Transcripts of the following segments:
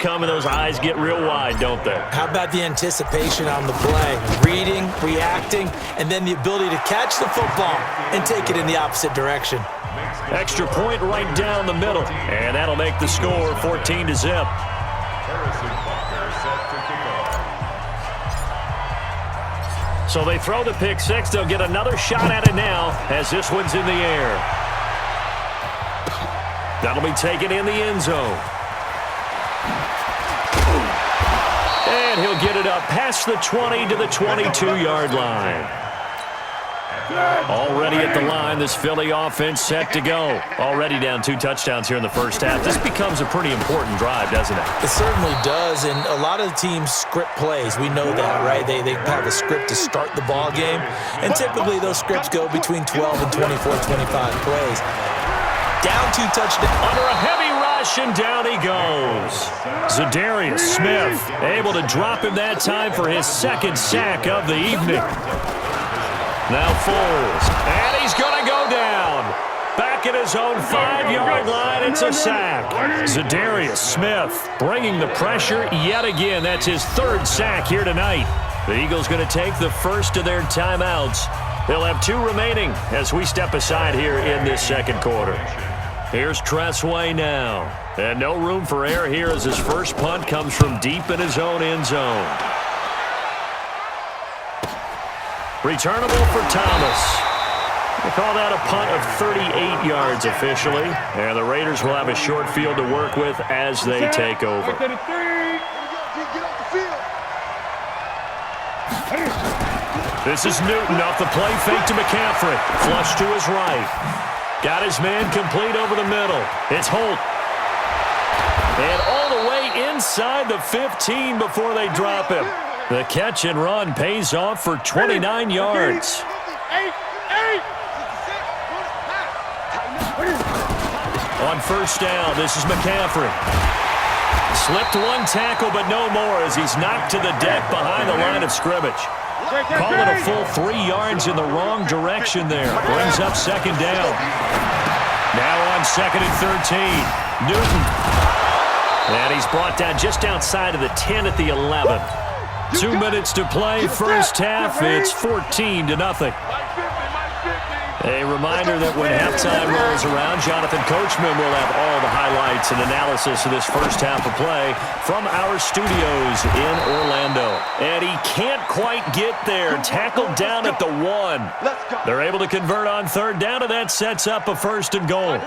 come and those eyes get real wide, don't they? How about the anticipation on the play? Reading, reacting, and then the ability to catch the football and take it in the opposite direction. Extra point right down the middle, and that'll make the score 14-0. So they throw the pick six. They'll get another shot at it now as this one's in the air. That'll be taken in the end zone. And he'll get it up past the 20 to the 22-yard line. Already at the line, this Philly offense set to go. Already down 2 touchdowns here in the first half. This becomes a pretty important drive, doesn't it? It certainly does, and a lot of the teams script plays. We know that, right? They have a script to start the ball game, and typically those scripts go between 12 and 24, 25 plays. Down 2 touchdowns. Under a heavy rush, and down he goes. Zadarius Smith able to drop him that time for his second sack of the evening. Now Foles, and he's going to go down. Back at his own 5-yard line, it's a sack. Zadarius Smith bringing the pressure yet again. That's his 3rd sack here tonight. The Eagles going to take the first of their timeouts. They'll have 2 remaining as we step aside here in this second quarter. Here's Tressway now. And no room for error here as his first punt comes from deep in his own end zone. Returnable for Thomas. They call that a punt of 38 yards officially. And the Raiders will have a short field to work with as they take over. This is Newton off the play fake to McCaffrey. Flush to his right. Got his man complete over the middle. It's Holt. And all the way inside the 15 before they drop him. The catch and run pays off for 29 yards. On first down, this is McCaffrey. Slipped 1 tackle, but no more as he's knocked to the deck behind the line of scrimmage. Call it a full 3 yards in the wrong direction there. Brings up second down. Now on 2nd and 13. Newton. And he's brought down just outside of the 10 at the 11. 2 minutes to play, first half. It's 14-0. A reminder that when halftime rolls around, Jonathan Coachman will have all the highlights and analysis of this first half of play from our studios in Orlando. And he can't quite get there. Tackled down at the 1. They're able to convert on 3rd down, and that sets up a 1st and goal.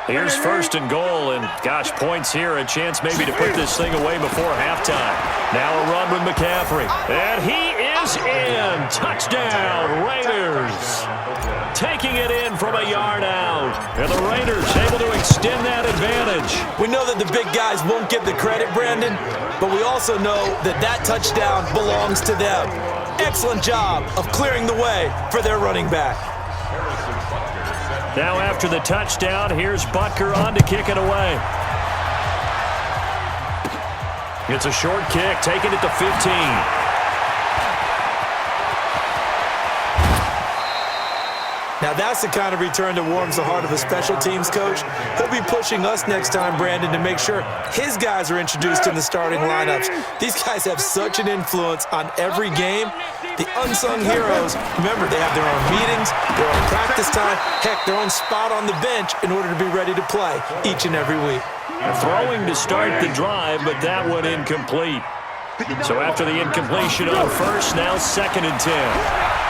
Here's 1st and goal, and gosh, points here. A chance maybe to put this thing away before halftime. Now a run with McCaffrey. And he is in. Touchdown, Raiders. Taking it in from a yard out. And the Raiders able to extend that advantage. We know that the big guys won't get the credit, Brandon, but we also know that that touchdown belongs to them. Excellent job of clearing the way for their running back. Now after the touchdown, here's Butker on to kick it away. It's a short kick, taken at the 15. Now that's the kind of return that warms the heart of a special teams coach. He'll be pushing us next time, Brandon, to make sure his guys are introduced in the starting lineups. These guys have such an influence on every game. The unsung heroes, remember, they have their own meetings, their own practice time, heck, their own spot on the bench in order to be ready to play each and every week. Throwing to start the drive, but that one incomplete. So after the incompletion on first, now 2nd and 10.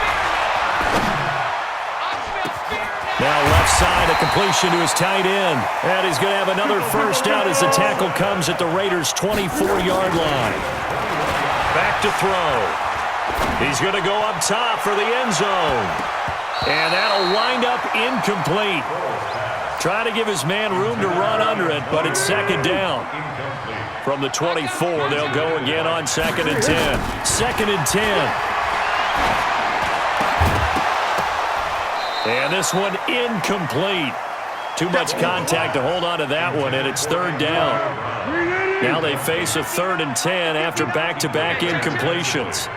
Now left side, a completion to his tight end. And he's going to have another first down as the tackle comes at the Raiders' 24-yard line. Back to throw. He's going to go up top for the end zone. And that'll wind up incomplete. Trying to give his man room to run under it, but it's 2nd down. From the 24, they'll go again on 2nd and 10. 2nd and 10. And this one incomplete. Too much contact to hold on to that one, and it's 3rd down. Now they face a 3rd and 10 after back-to-back incompletions.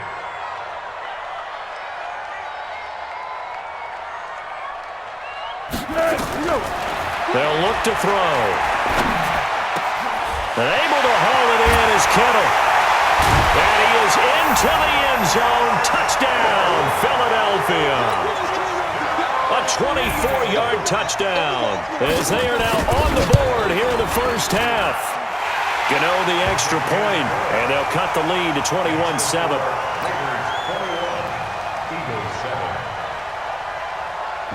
They'll look to throw. And able to haul it 24-yard touchdown as they are now on the board here in the first half. Gano the extra point, and they'll cut the lead to 21-7.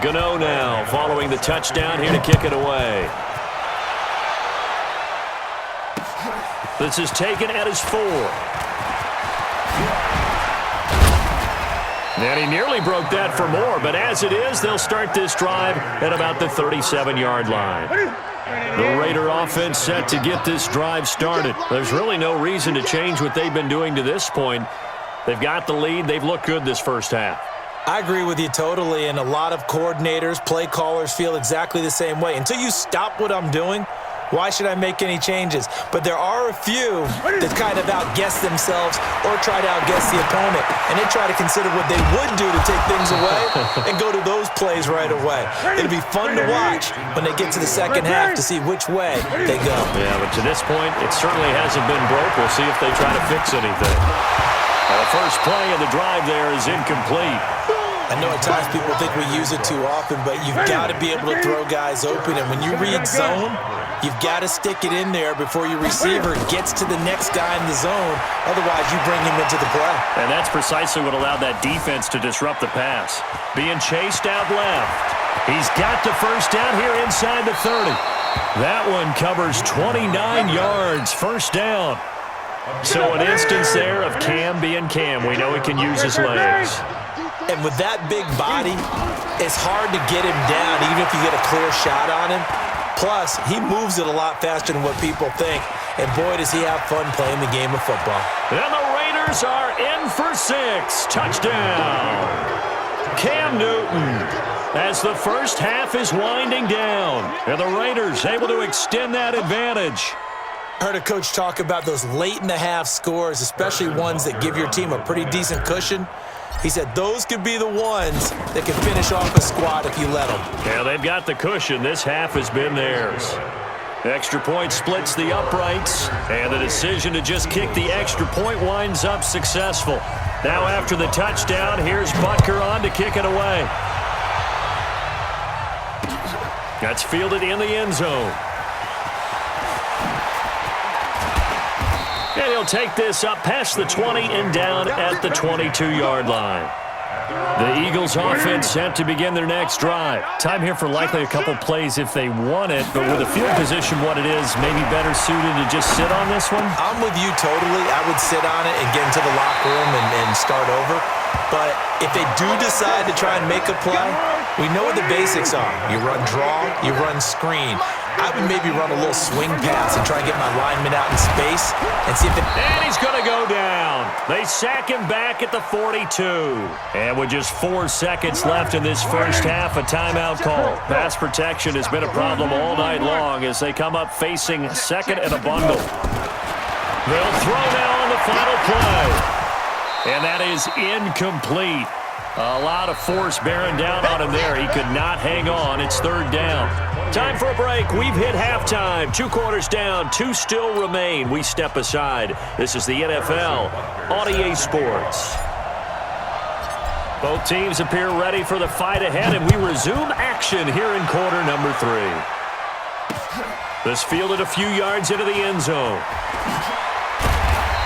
Gano now following the touchdown here to kick it away. This is taken at his 4. And he nearly broke that for more, but as it is, they'll start this drive at about the 37-yard line. The Raider offense set to get this drive started. There's really no reason to change what they've been doing to this point. They've got the lead. They've looked good this first half. I agree with you totally, and a lot of coordinators, play callers feel exactly the same way. Until you stop what I'm doing, why should I make any changes? But there are a few that kind of outguess themselves or try to outguess the opponent, and they try to consider what they would do to take things away and go to those plays right away. It'll be fun to watch when they get to the second half to see which way they go. Yeah, but to this point, it certainly hasn't been broke. We'll see if they try to fix anything. The first play of the drive there is incomplete. I know at times people think we use it too often, but you've got to be able to throw guys open. And when you read zone, you've got to stick it in there before your receiver gets to the next guy in the zone. Otherwise, you bring him into the play. And that's precisely what allowed that defense to disrupt the pass. Being chased out left. He's got the first down here inside the 30. That one covers 29 yards, first down. So an instance there of Cam being Cam. We know he can use his legs. And with that big body, it's hard to get him down, even if you get a clear shot on him. Plus, he moves it a lot faster than what people think. And boy, does he have fun playing the game of football. And the Raiders are in for 6. Touchdown. Cam Newton as the first half is winding down. And the Raiders able to extend that advantage. I heard a coach talk about those late-in-the-half scores, especially ones that give your team a pretty decent cushion. He said those could be the ones that can finish off a squad if you let them. Yeah, they've got the cushion. This half has been theirs. Extra point splits the uprights, and the decision to just kick the extra point winds up successful. Now after the touchdown, here's Butker on to kick it away. That's fielded in the end zone. And he'll take this up past the 20 and down at the 22-yard line. The Eagles offense set to begin their next drive. Time here for likely a couple plays if they want it, but with the field position what it is, maybe better suited to just sit on this one? I'm with you totally. I would sit on it and get into the locker room and start over. But if they do decide to try and make a play, we know what the basics are. You run draw, you run screen. I would maybe run a little swing pass and try to get my lineman out in space and see if it... And he's going to go down. They sack him back at the 42. And with just 4 seconds left in this first half, a timeout call. Pass protection has been a problem all night long as they come up facing second and a bundle. They'll throw now on the final play. And that is incomplete. A lot of force bearing down on him there. He could not hang on. It's third down. Time for a break. We've hit halftime. 2 quarters down. 2 still remain. We step aside. This is the NFL on EA Sports. Both teams appear ready for the fight ahead, and we resume action here in quarter number 3. This fielded a few yards into the end zone.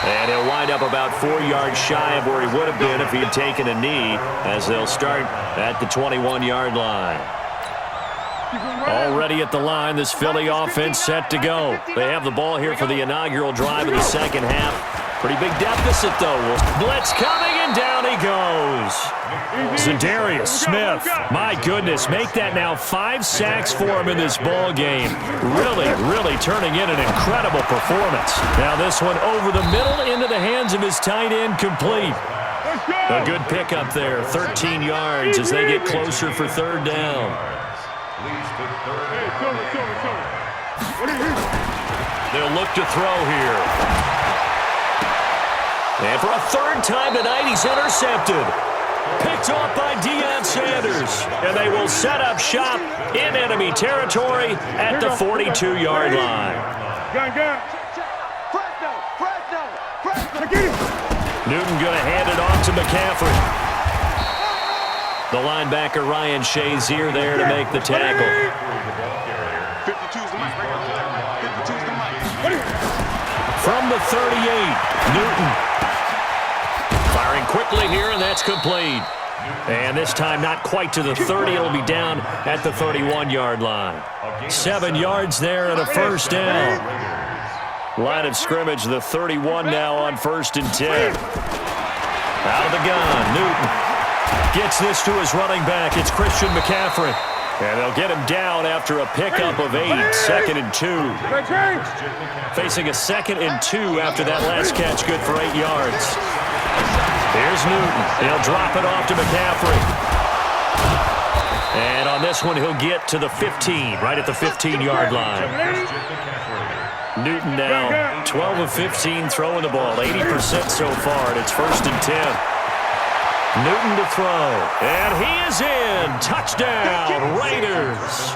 And he'll wind up about 4 yards shy of where he would have been if he had taken a knee, as they'll start at the 21-yard line. Already at the line, this Philly offense set to go. They have the ball here for the inaugural drive of the second half. Pretty big deficit, though. Blitz coming, and down he goes. Za'Darius Smith, my goodness, make that now 5 sacks for him in this ball game. Really turning in an incredible performance. Now this one over the middle into the hands of his tight end, complete. A good pickup there, 13 yards as they get closer for third down. They'll look to throw here. And for a third time tonight, he's intercepted. Picked off by Deion Sanders. And they will set up shop in enemy territory at the 42-yard line. Newton going to hand it off to McCaffrey. The linebacker Ryan Shazier there to make the tackle. From the 38, Newton. Firing quickly here, and that's complete. And this time not quite to the 30. It'll be down at the 31-yard line. 7 yards there and a first down. Line of scrimmage, the 31 now on 1st and 10. Out of the gun, Newton gets this to his running back. It's Christian McCaffrey. And they'll get him down after a pickup of 8, 2nd and 2. Facing a 2nd and 2 after that last catch, good for 8 yards. Here's Newton. He'll drop it off to McCaffrey. And on this one, he'll get to the 15, right at the 15-yard line. Newton now 12 of 15 throwing the ball, 80% so far, and it's 1st and 10. Newton to throw, and he is in. Touchdown, Raiders.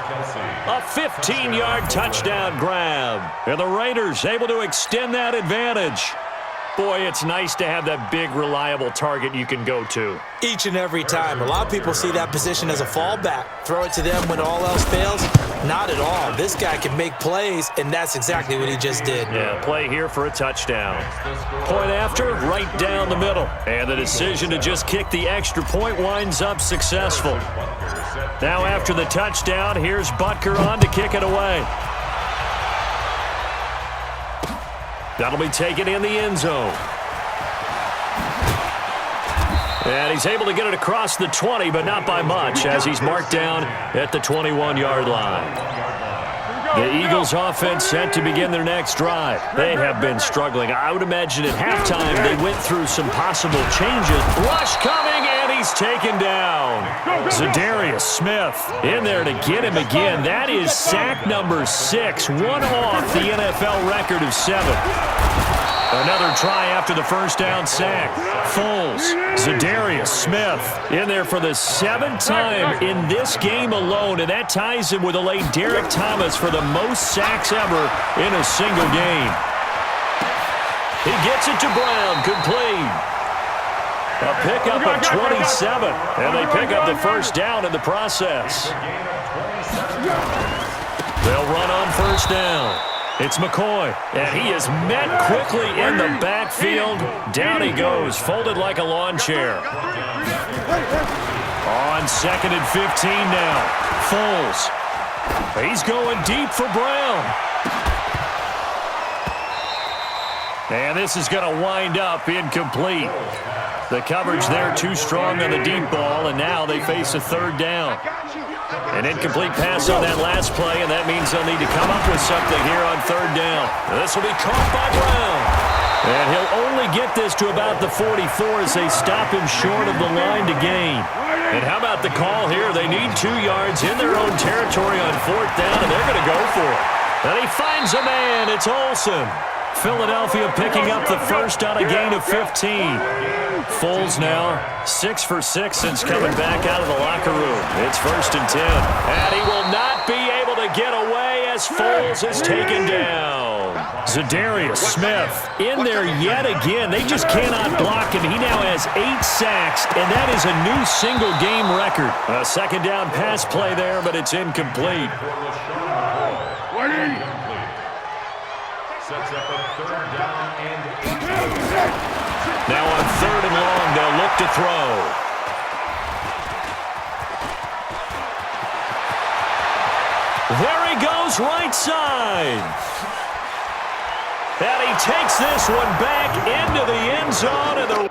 A 15-yard touchdown grab. And the Raiders able to extend that advantage. Boy, it's nice to have that big, reliable target you can go to. Each and every time. A lot of people see that position as a fallback. Throw it to them when all else fails. Not at all. This guy can make plays, and that's exactly what he just did. Yeah, play here for a touchdown. Point after, right down the middle. And the decision to just kick the extra point winds up successful. Now after the touchdown, here's Butker on to kick it away. That'll be taken in the end zone. And he's able to get it across the 20, but not by much, as he's marked down at the 21-yard line. The Eagles offense set to begin their next drive. They have been struggling. I would imagine at halftime they went through some possible changes. Rush coming, and he's taken down. Za'Darius Smith in there to get him again. That is sack number 6, one off the NFL record of 7. Another try after the first down sack. Foles, Za'Darius Smith in there for the 7th time in this game alone, and that ties him with the late Derek Thomas for the most sacks ever in a single game. He gets it to Brown, complete. A pickup of 27, and they pick up the first down in the process. They'll run on first down. It's McCoy, and he is met quickly in the backfield. Down he goes, folded like a lawn chair. On 2nd and 15 now. Foles. He's going deep for Brown. And this is going to wind up incomplete. The coverage there too strong on the deep ball, and now they face a 3rd down. An incomplete pass on that last play, and that means they'll need to come up with something here on 3rd down. This will be caught by Brown. And he'll only get this to about the 44 as they stop him short of the line to gain. And how about the call here? They need 2 yards in their own territory on 4th down, and they're going to go for it. And he finds a man. It's Olsen. Philadelphia picking up the first on a gain of 15. Foles now 6 for 6 since coming back out of the locker room. It's 1st and 10. And he will not be able to get away as Foles is taken down. Za'Darius Smith in there yet again. They just cannot block him. He now has 8 sacks, and that is a new single-game record. A 2nd down pass play there, but it's incomplete. Now on 3rd and long, they'll look to throw. There he goes, right side. And he takes this one back into the end zone, and the